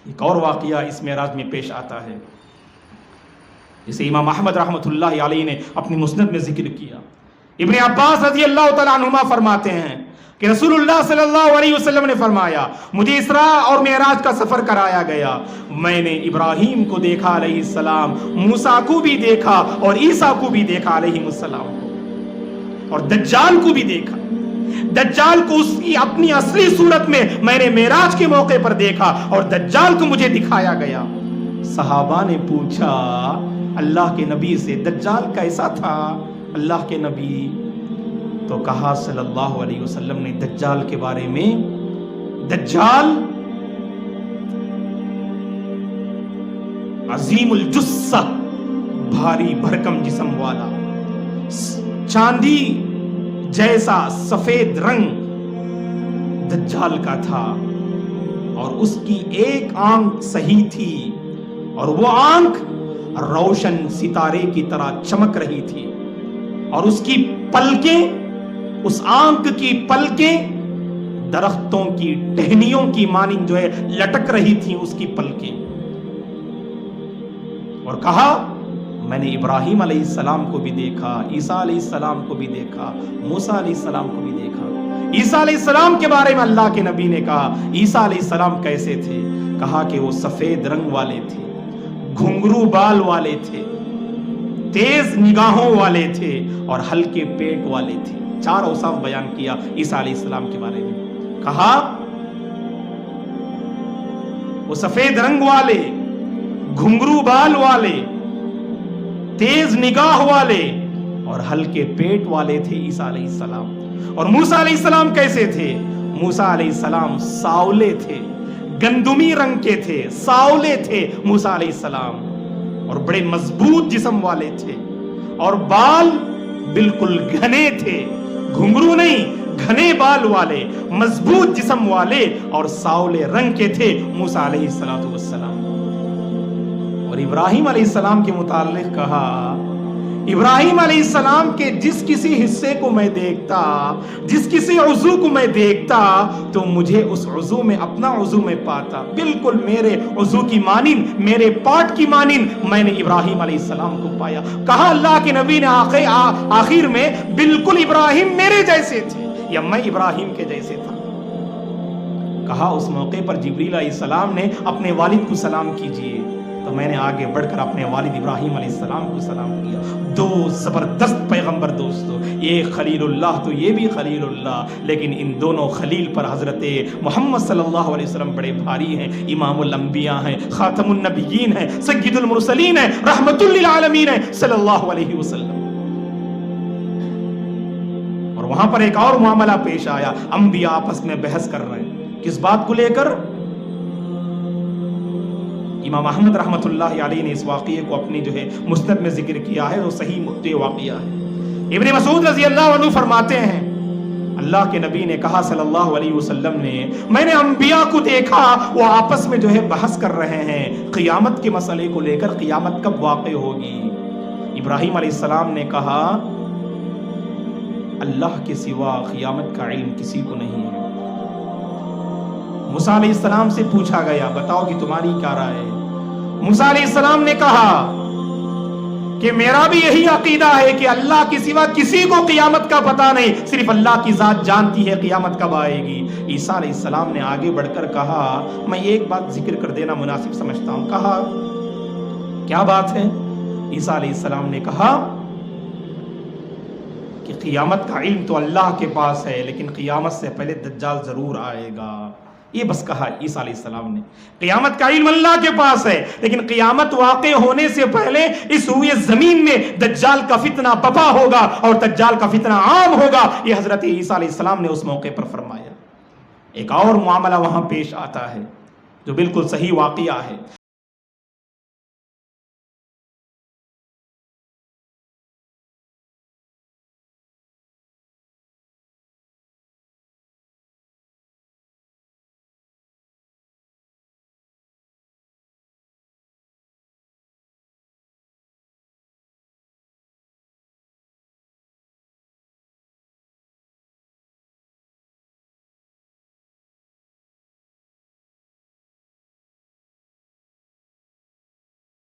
ایک اور واقعہ اس معراج میں پیش آتا ہے، جسے امام احمد رحمۃ اللہ علیہ نے اپنی مسند میں ذکر کیا۔ ابن عباس رضی اللہ تعالیٰ عنہما فرماتے ہیں کہ رسول اللہ صلی اللہ علیہ وسلم نے فرمایا، مجھے اسراء اور معراج کا سفر کرایا گیا، میں نے ابراہیم کو دیکھا علیہ السلام، موسیٰ کو بھی دیکھا اور عیسیٰ کو بھی دیکھا علیہ السلام کو، اور دجال کو بھی دیکھا۔ دجال کو اس کی اپنی اصلی صورت میں نے معراج کے موقع پر دیکھا اور دجال کو مجھے دکھایا گیا۔ صحابہ نے پوچھا اللہ کے نبی سے، دجال کیسا تھا اللہ کے نبی؟ تو کہا صلی اللہ علیہ وسلم نے دجال کے بارے میں، دجال عظیم الجثہ، بھاری بھرکم جسم والا، چاندی جیسا سفید رنگ دجال کا تھا، اور اس کی ایک آنکھ صحیح تھی اور وہ آنکھ روشن ستارے کی طرح چمک رہی تھی، اور اس کی پلکیں، اس آنکھ کی پلکیں درختوں کی ٹہنیوں کی مانند جو ہے لٹک رہی تھی اس کی پلکیں، اور کہا میں نے ابراہیم علیہ السلام کو بھی دیکھا، عیسیٰ علیہ السلام کو بھی دیکھا، موسیٰ علیہ السلام کو بھی دیکھا۔ عیسیٰ علیہ السلام کے بارے میں اللہ کے نبی نے کہا عیسیٰ علیہ السلام کیسے تھے؟ کہا کہ وہ سفید رنگ والے تھے، گھنگرو بال والے تھے، تیز نگاہوں والے تھے اور ہلکے پیٹ والے تھے۔ 4 اوصاف بیان کیا عیسیٰ علیہ السلام کے بارے میں۔ کہا وہ سفید رنگ والے، گھنگرو بال والے، تیز نگاہ والے اور ہلکے پیٹ والے تھے عیسیٰ علیہ السلام۔ اور موسیٰ علیہ السلام کیسے تھے؟ موسیٰ علیہ السلام ساولے تھے، گندمی رنگ کے تھے، ساولے تھے موسیٰ علیہ السلام، اور بڑے مضبوط جسم والے تھے، اور بال بالکل گھنے تھے، گھنگرو نہیں، گھنے بال والے، مضبوط جسم والے اور ساولے رنگ کے تھے موسیٰ علیہ السلام۔ اور ابراہیم علیہ السلام کے متعلق کہا ابراہیم علیہ السلام کے جس کسی حصے کو میں دیکھتا، جس کسی عضو کو میں دیکھتا تو مجھے اس عضو میں اپنا عضو میں پاتا، بالکل میرے عضو کی مانند، میرے پارٹ کی مانند میں نے ابراہیم علیہ السلام کو پایا۔ کہا اللہ کے نبی نے آخر میں بالکل ابراہیم میرے جیسے تھے یا میں ابراہیم کے جیسے تھا۔ کہا اس موقع پر جبریل علیہ السلام نے اپنے والد کو سلام کیجئے، تو میں نے آگے بڑھ کر اپنے والد ابراہیم علیہ السلام کو سلام کیا۔ 2 زبردست پیغمبر دوستو، یہ خلیل اللہ تو یہ بھی خلیل اللہ، لیکن ان دونوں خلیل پر حضرت محمد صلی اللہ علیہ وسلم بڑے بھاری ہیں، امام الانبیاء ہیں، خاتم النبیین ہیں، سید المرسلین ہیں، رحمت للعالمین ہیں صلی اللہ علیہ وسلم۔ اور وہاں پر ایک اور معاملہ پیش آیا، انبیاء آپس میں بحث کر رہے ہیں، کس بات کو لے کر؟ امام احمد رحمۃ اللہ علیہ نے اس واقعے کو اپنی جو ہے مسند میں ذکر کیا ہے، وہ صحیح مقطع واقعہ ہے۔ ابن مسعود رضی اللہ عنہ فرماتے ہیں اللہ کے نبی نے کہا صلی اللہ علیہ وسلم نے، میں نے انبیاء کو دیکھا وہ آپس میں جو ہے بحث کر رہے ہیں قیامت کے مسئلے کو لے کر، قیامت کب واقع ہوگی۔ ابراہیم علیہ السلام نے کہا اللہ کے سوا قیامت کا علم کسی کو نہیں ہے۔ موسیٰ علیہ السلام سے پوچھا گیا بتاؤ کہ تمہاری کیا رائے ہے؟ موسیٰ علیہ السلام نے کہا کہ میرا بھی یہی عقیدہ ہے کہ اللہ کے سوا کسی کو قیامت کا پتہ نہیں، صرف اللہ کی ذات جانتی ہے قیامت کب آئے گی۔ عیسیٰ علیہ السلام نے آگے بڑھ کر کہا میں ایک بات ذکر کر دینا مناسب سمجھتا ہوں۔ کہا کیا بات ہے؟ عیسیٰ علیہ السلام نے کہا کہ قیامت کا علم تو اللہ کے پاس ہے، لیکن قیامت سے پہلے دجال ضرور آئے گا۔ یہ بس کہا عیسیٰ علیہ السلام نے، قیامت کا علم اللہ کے پاس ہے، لیکن قیامت واقع ہونے سے پہلے اس ہوئے زمین میں دجال کا فتنہ پپا ہوگا اور دجال کا فتنہ عام ہوگا۔ یہ حضرت عیسیٰ علیہ السلام نے اس موقع پر فرمایا۔ ایک اور معاملہ وہاں پیش آتا ہے جو بالکل صحیح واقعہ ہے۔